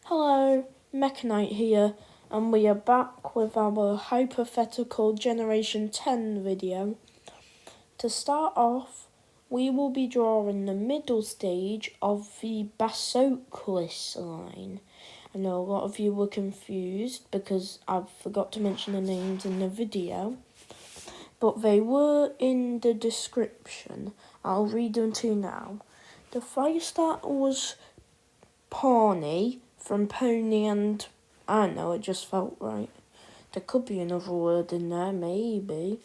Hello, Mechanite here, and we are back with our hypothetical Generation 10 video. To start off, we will be drawing the middle stage of the Basoclis line. I know a lot of you were confused because I forgot to mention the names in the video, but they were in the description. I'll read them to you now. The fire starter was Pawnee from Pony and I don't know, it just felt right. There could be another word in there, maybe.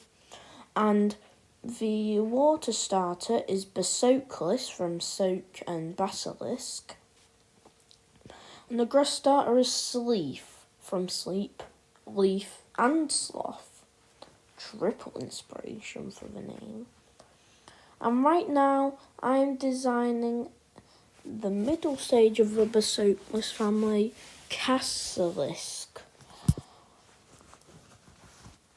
And the water starter is Basoclis from Soak and Basilisk. And the grass starter is Sleef from Sleep, Leaf and Sloth. Triple inspiration for the name. And right now I'm designing the middle stage of the Basoclis family, Cassilisk.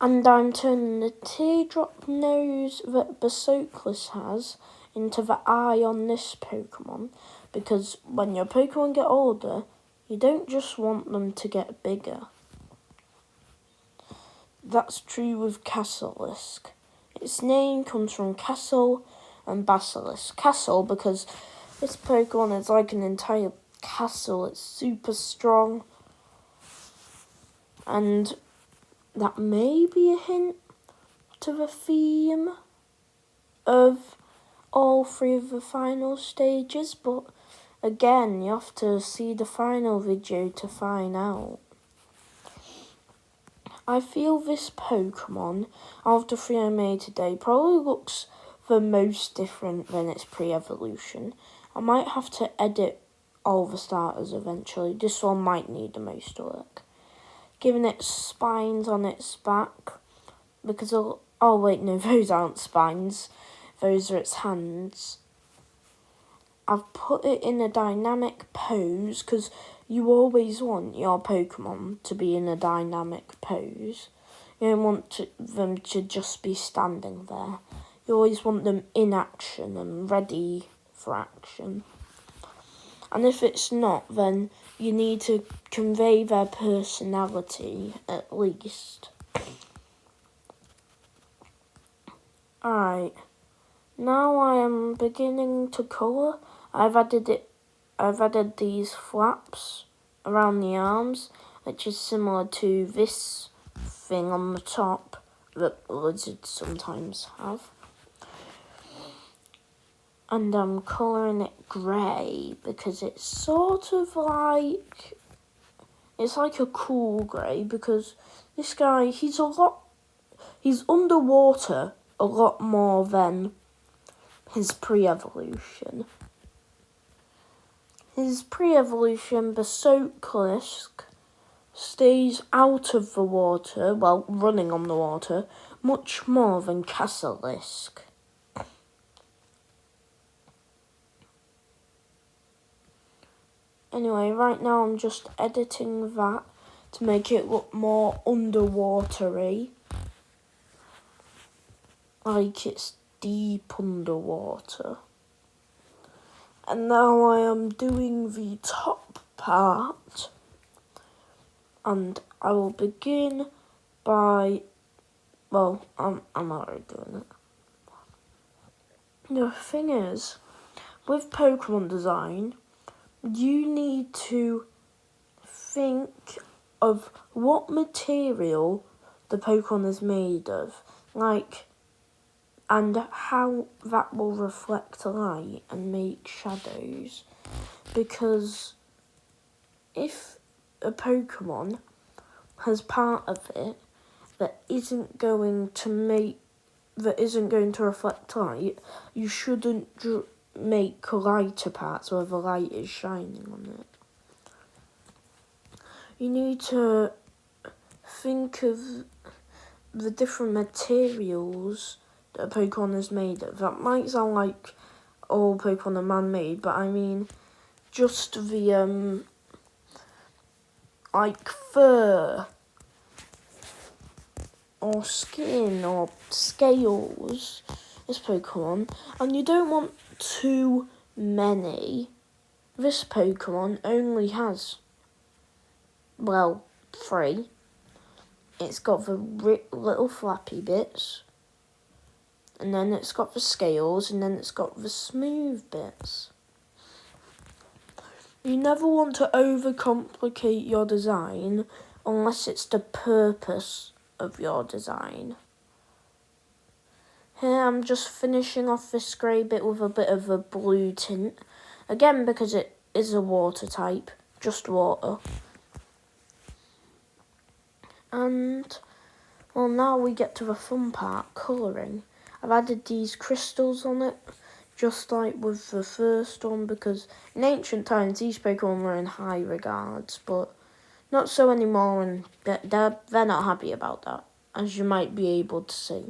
And I'm turning the teardrop nose that Basoclis has into the eye on this Pokemon, because when your Pokemon get older, you don't just want them to get bigger. That's true with Cassilisk. Its name comes from Castle and Basilisk. Castle because this Pokemon is like an entire castle. It's super strong. And that may be a hint to the theme of all three of the final stages. But again, you have to see the final video to find out. I feel this Pokemon, of the three I made today, probably looks the most different than its pre-evolution. I might have to edit all the starters eventually. This one might need the most work. Giving it spines on its back, because oh wait, no, those aren't spines. Those are its hands. I've put it in a dynamic pose, because you always want your Pokemon to be in a dynamic pose. You don't want them to just be standing there. You always want them in action and ready for action. And if it's not, then you need to convey their personality, at least. Alright, now I am beginning to colour. I've added these flaps around the arms, which is similar to this thing on the top that lizards sometimes have. And I'm colouring it grey because it's sort of like, it's like a cool grey, because this guy, he's underwater a lot more than his pre-evolution. His pre-evolution, Basoclis, stays out of the water, well, running on the water, much more than Cassilisk. Anyway, right now I'm just editing that to make it look more underwatery. Like it's deep underwater. And now I am doing the top part. And I will begin by, well, I'm already doing it. The thing is, with Pokemon design, you need to think of what material the Pokemon is made of, and how that will reflect light and make shadows. Because if a Pokemon has part of it that isn't going to reflect light, you shouldn't make lighter parts where the light is shining on it. You need to think of the different materials that a Pokemon is made of. That might sound like all Pokemon are man-made, but I mean just the like fur or skin or scales. This Pokemon, and you don't want too many. This Pokemon only has well, 3. It's got the little flappy bits, and then it's got the scales, and then it's got the smooth bits. You never want to overcomplicate your design unless it's the purpose of your design. Here I'm just finishing off this grey bit with a bit of a blue tint. Again, because it is a water type, just water. And, well, now we get to the fun part, colouring. I've added these crystals on it, just like with the first one, because in ancient times these Pokemon were in high regards, but not so anymore, and they're not happy about that, as you might be able to see.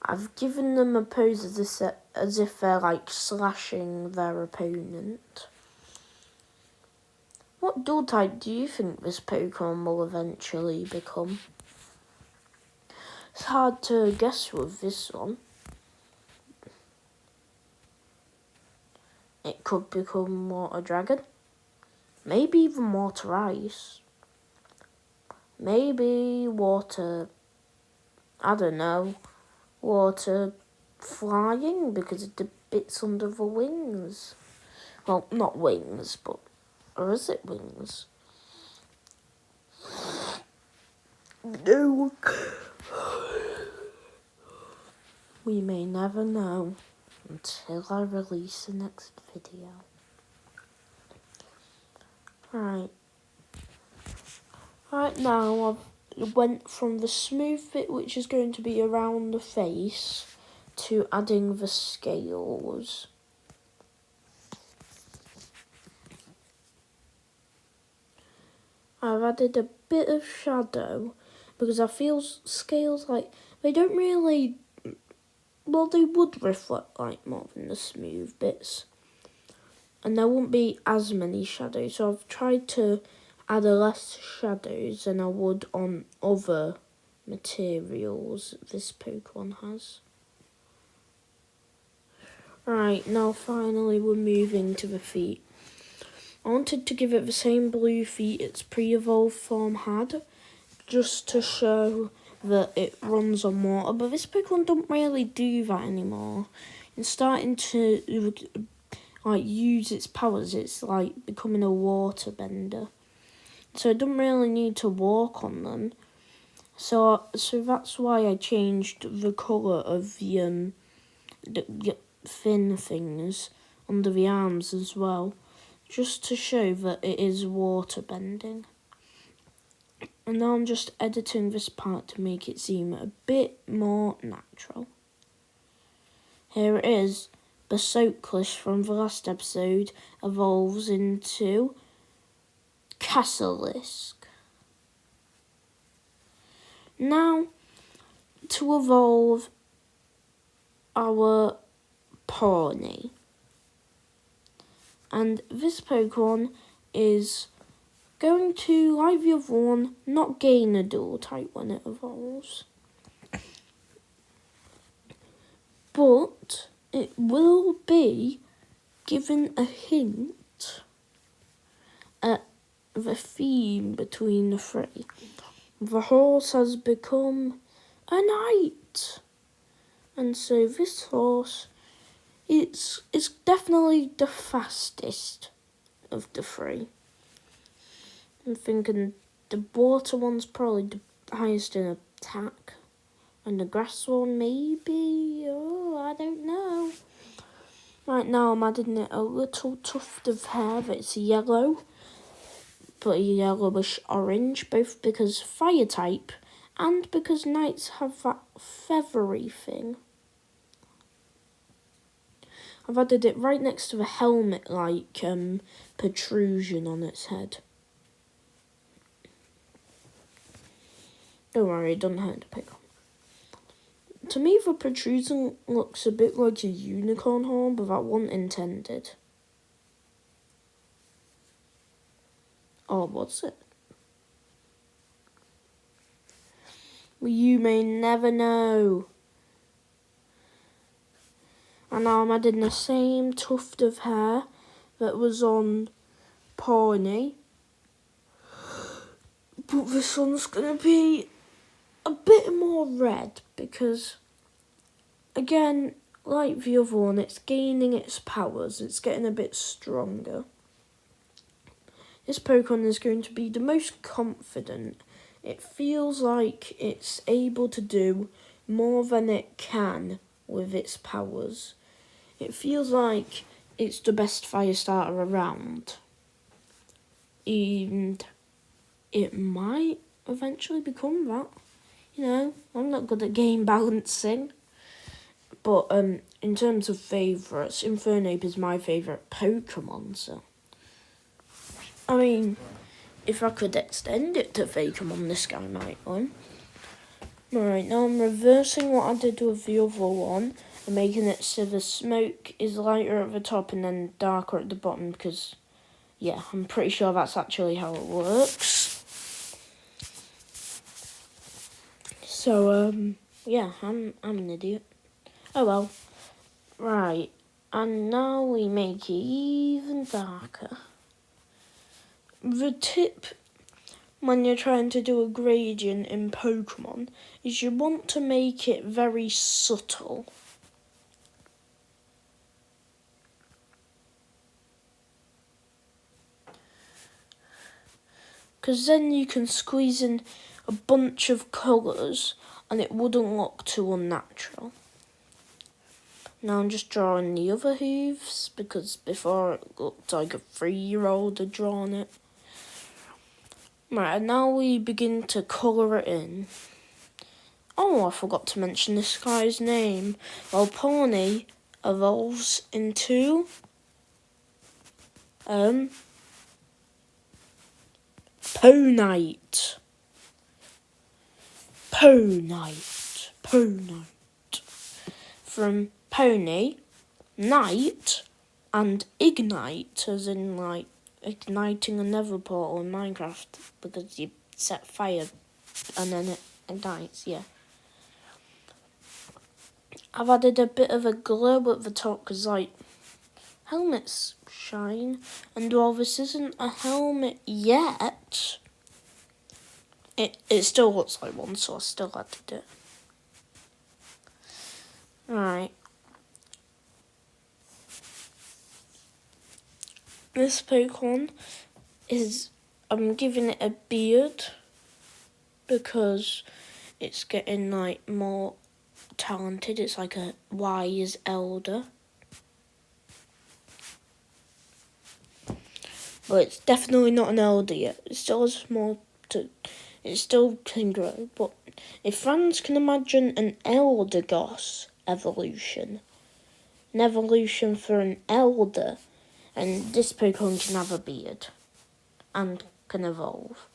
I've given them a pose as if they're like slashing their opponent. What dual type do you think this Pokemon will eventually become? It's hard to guess with this one. It could become Water Dragon. Maybe even Water Ice. Maybe Water... I don't know. Water flying because of the bits under the wings. Well, not wings, but... Or is it wings? No. We may never know until I release the next video. Right now I've went from the smooth bit, which is going to be around the face, to adding the scales. I've added a bit of shadow because I feel scales like they don't really, well, they would reflect light more than the smooth bits, and there won't be as many shadows, so I've tried to add less shadows than I would on other materials this Pokemon has. Right, now finally we're moving to the feet. I wanted to give it the same blue feet its pre-evolved form had, just to show that it runs on water, but this Pokemon don't really do that anymore. It's starting to use its powers. It's like becoming a water bender, so it doesn't really need to walk on them. So that's why I changed the colour of the fin things under the arms as well, just to show that it is water bending. And now I'm just editing this part to make it seem a bit more natural. Here it is. Basilisk from the last episode evolves into Casilisk. Now, to evolve our Pawny. And this Pokemon is going to, like the other one, not gain a dual type when it evolves. But it will be given a hint at the theme between the three. The horse has become a knight. And so this horse, it's definitely the fastest of the three. I'm thinking the water one's probably the highest in attack, and the grass one maybe, I don't know. Right now I'm adding it a little tuft of hair that's yellow, but a yellowish orange, both because fire type and because knights have that feathery thing. I've added it right next to the helmet-like protrusion on its head. Don't worry, it doesn't hurt to pick on. To me, the protrusion looks a bit like a unicorn horn, but that wasn't intended. Or was it? Well, you may never know. And now I'm adding the same tuft of hair that was on Pawny But this one's going to be a bit more red because, again, like the other one, it's gaining its powers. It's getting a bit stronger. This Pokemon is going to be the most confident. It feels like it's able to do more than it can with its powers. It feels like it's the best fire starter around. And it might eventually become that. You know, I'm not good at game balancing. But in terms of favourites, Infernape is my favourite Pokemon, so... I mean, if I could extend it to Pokemon, this guy might win. Alright, now I'm reversing what I did with the other one and making it so the smoke is lighter at the top and then darker at the bottom because, yeah, I'm pretty sure that's actually how it works. So, yeah, I'm an idiot. Oh well. Right, and now we make it even darker. The tip when you're trying to do a gradient in Pokemon is you want to make it very subtle. Because then you can squeeze in a bunch of colours and it wouldn't look too unnatural. Now I'm just drawing the other hooves because before it looked like a 3-year-old had drawn it. Right, and now we begin to colour it in. Oh, I forgot to mention this guy's name. Well, Pawnee evolves into... Ponite. From Pony, Night, and Ignite, as in, like, igniting a nether portal in Minecraft, because you set fire and then it ignites, yeah. I've added a bit of a glow at the top, because, like, helmets shine, and while this isn't a helmet yet, it still looks like one, so I still added it. Alright. This Pokemon is, I'm giving it a beard because it's getting like more talented. It's like a wise elder. But it's definitely not an elder yet. It still has more to, it still can grow. But if fans can imagine an Eldegoss evolution, an evolution for an elder, and this Pokemon can have a beard and can evolve.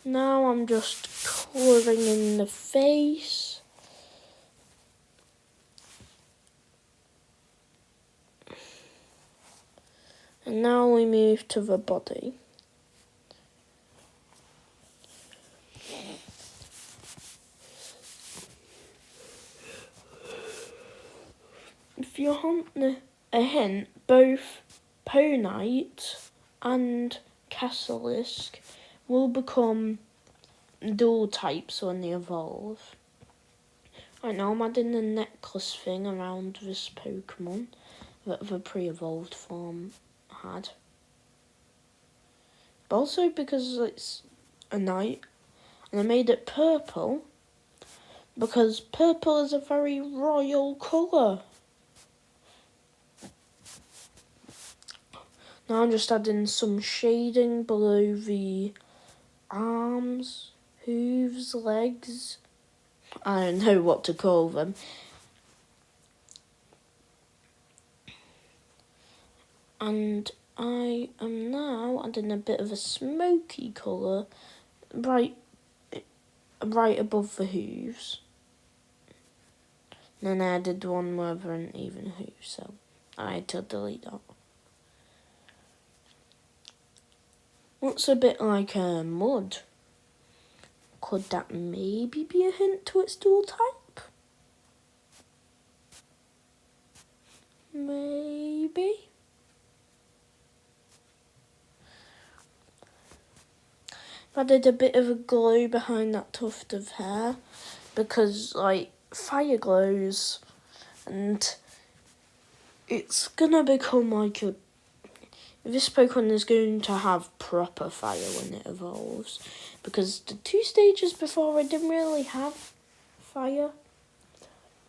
Now I'm just colouring in the face. And now we move to the body. If you want a hint, both Ponite and Casalisk will become dual types when they evolve. Right now I'm adding a necklace thing around this Pokemon that the pre-evolved form had. But also because it's a knight, and I made it purple because purple is a very royal colour. Now I'm just adding some shading below the arms, hooves, legs. I don't know what to call them. And I am now adding a bit of a smoky colour right above the hooves. And then I added one where there aren't even hooves, so I had to delete that. Looks a bit like mud. Could that maybe be a hint to its dual type? Maybe. maybe? Added a bit of a glow behind that tuft of hair because, like, fire glows and it's gonna become like a... This Pokemon is going to have proper fire when it evolves because the 2 stages before it didn't really have fire.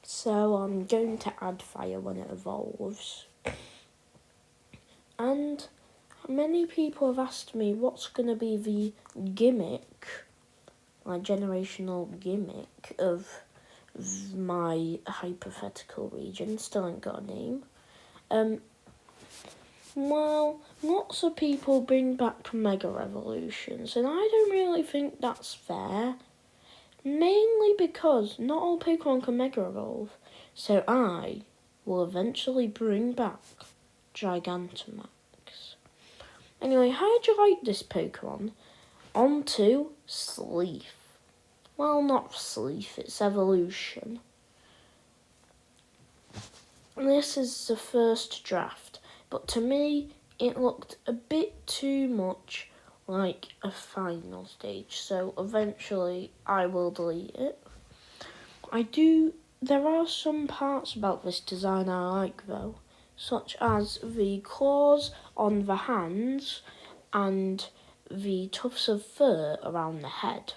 So I'm going to add fire when it evolves. And many people have asked me what's going to be the gimmick, my generational gimmick of my hypothetical region. Still ain't got a name. Well, lots of people bring back Mega Evolutions, and I don't really think that's fair. Mainly because not all Pokemon can Mega Evolve, so I will eventually bring back Gigantamax. Anyway, how'd you like this Pokemon? On to Sleeth. Well, not Sleeth, it's Evolution. This is the first draft, but to me, it looked a bit too much like a final stage, so eventually I will delete it. There are some parts about this design I like though, such as the claws on the hands and the tufts of fur around the head.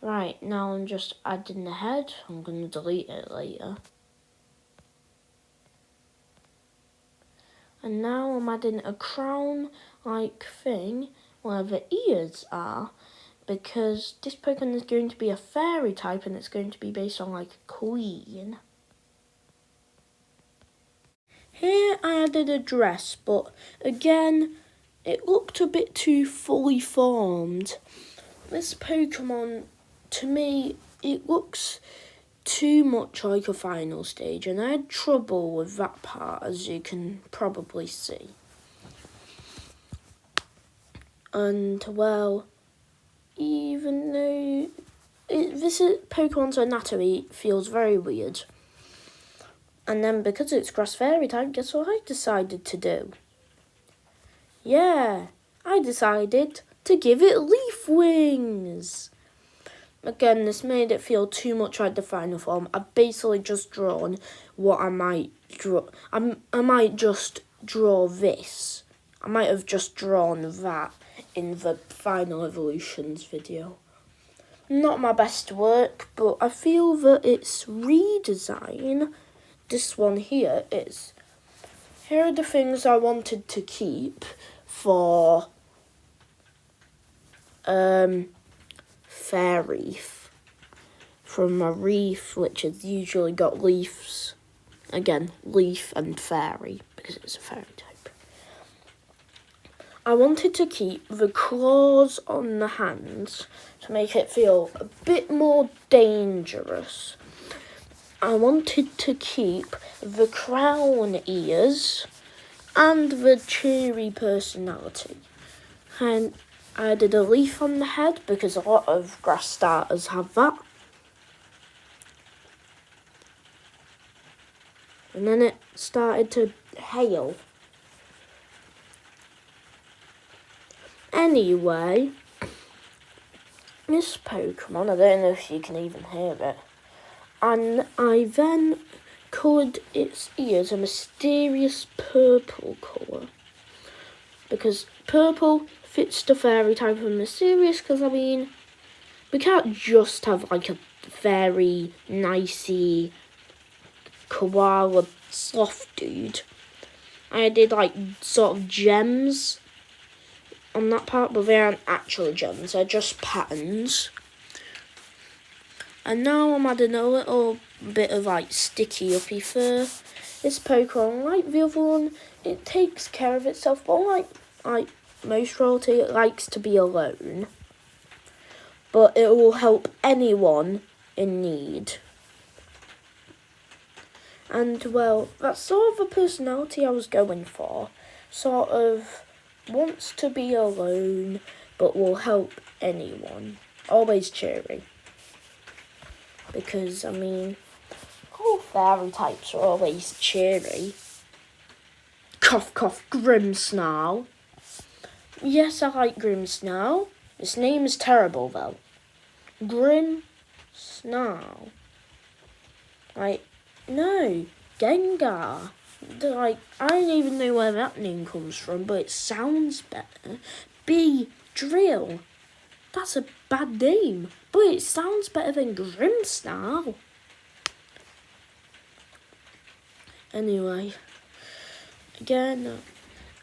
Right, now I'm just adding the head. I'm going to delete it later. And now I'm adding a crown-like thing where the ears are, because this Pokemon is going to be a fairy type and it's going to be based on like a queen. Here I added a dress, but again, it looked a bit too fully formed. This Pokemon, to me, it looks too much like a final stage, and I had trouble with that part, as you can probably see. And, well, even though this Pokemon's anatomy feels very weird. And then because it's Grass Fairy type, guess what I decided to do? Yeah, I decided to give it leaf wings. Again, this made it feel too much like the final form. I've basically just drawn what I might draw. I might just draw this. I might have just drawn that in the final evolutions video. Not my best work, but I feel that its redesign, this one here, is. Here are the things I wanted to keep for Fair Reef. From a reef which has usually got leaves. Again, leaf and fairy, because it's a fairy type. I wanted to keep the claws on the hands to make it feel a bit more dangerous. I wanted to keep the crown ears and the cheery personality. And I added a leaf on the head because a lot of grass starters have that. And then it started to hail. Anyway, this Pokemon, I don't know if you can even hear it. And I then coloured its ears a mysterious purple colour. Because purple fits the fairy type of mysterious, because I mean, we can't just have like a very nicey koala sloth dude. I did like sort of gems on that part, but they aren't actually gems, they're just patterns. And now I'm adding a little bit of like sticky uppy fur. This Pokemon, like the other one, it takes care of itself, but like most royalty, it likes to be alone. But it will help anyone in need. And well, that's sort of the personality I was going for. Sort of wants to be alone, but will help anyone. Always cheery. Because, I mean, all fairy types are always cheery. Cough, cough, Grimmsnarl. Yes, I like Grimmsnarl. His name is terrible, though. Grimmsnarl. Like, no, Gengar. Like, I don't even know where that name comes from, but it sounds better. Drill. That's a bad name, but it sounds better than Grimmsnarl. Anyway, again,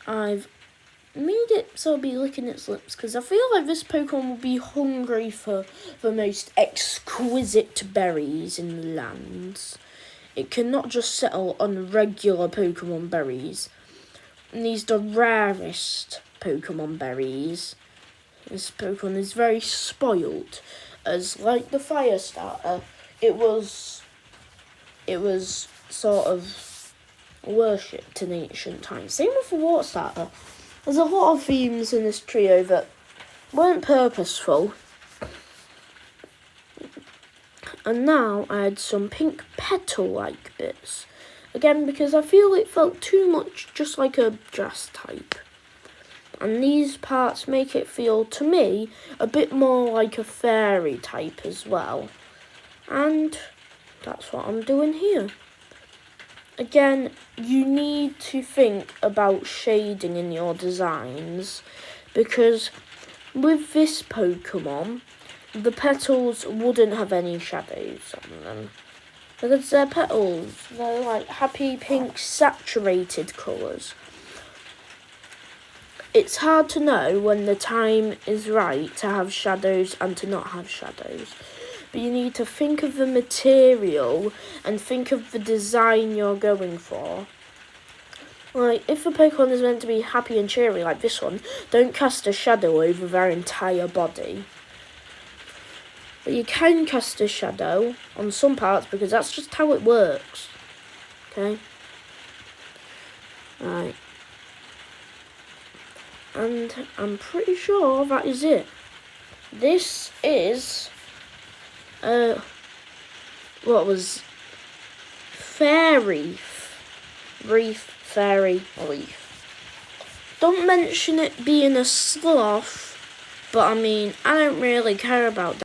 I've made it so it'll be licking its lips because I feel like this Pokemon will be hungry for the most exquisite berries in the lands. It cannot just settle on regular Pokemon berries. And these are the rarest Pokemon berries. This Pokemon is very spoiled, as like the fire starter, it was sort of worshipped in ancient times. Same with the water starter. There's a lot of themes in this trio that weren't purposeful. And now I had some pink petal-like bits. Again, because I feel it felt too much just like a grass type. And these parts make it feel, to me, a bit more like a fairy type as well. And that's what I'm doing here. Again, you need to think about shading in your designs, because with this Pokemon, the petals wouldn't have any shadows on them. Because they're petals, they're like happy pink saturated colours. It's hard to know when the time is right to have shadows and to not have shadows. But you need to think of the material and think of the design you're going for. Like, if the Pokemon is meant to be happy and cheery like this one, don't cast a shadow over their entire body. But you can cast a shadow on some parts because that's just how it works. Okay? Right. And I'm pretty sure that is it. This is what was fairy leaf. Don't mention it being a sloth, but I mean, I don't really care about that.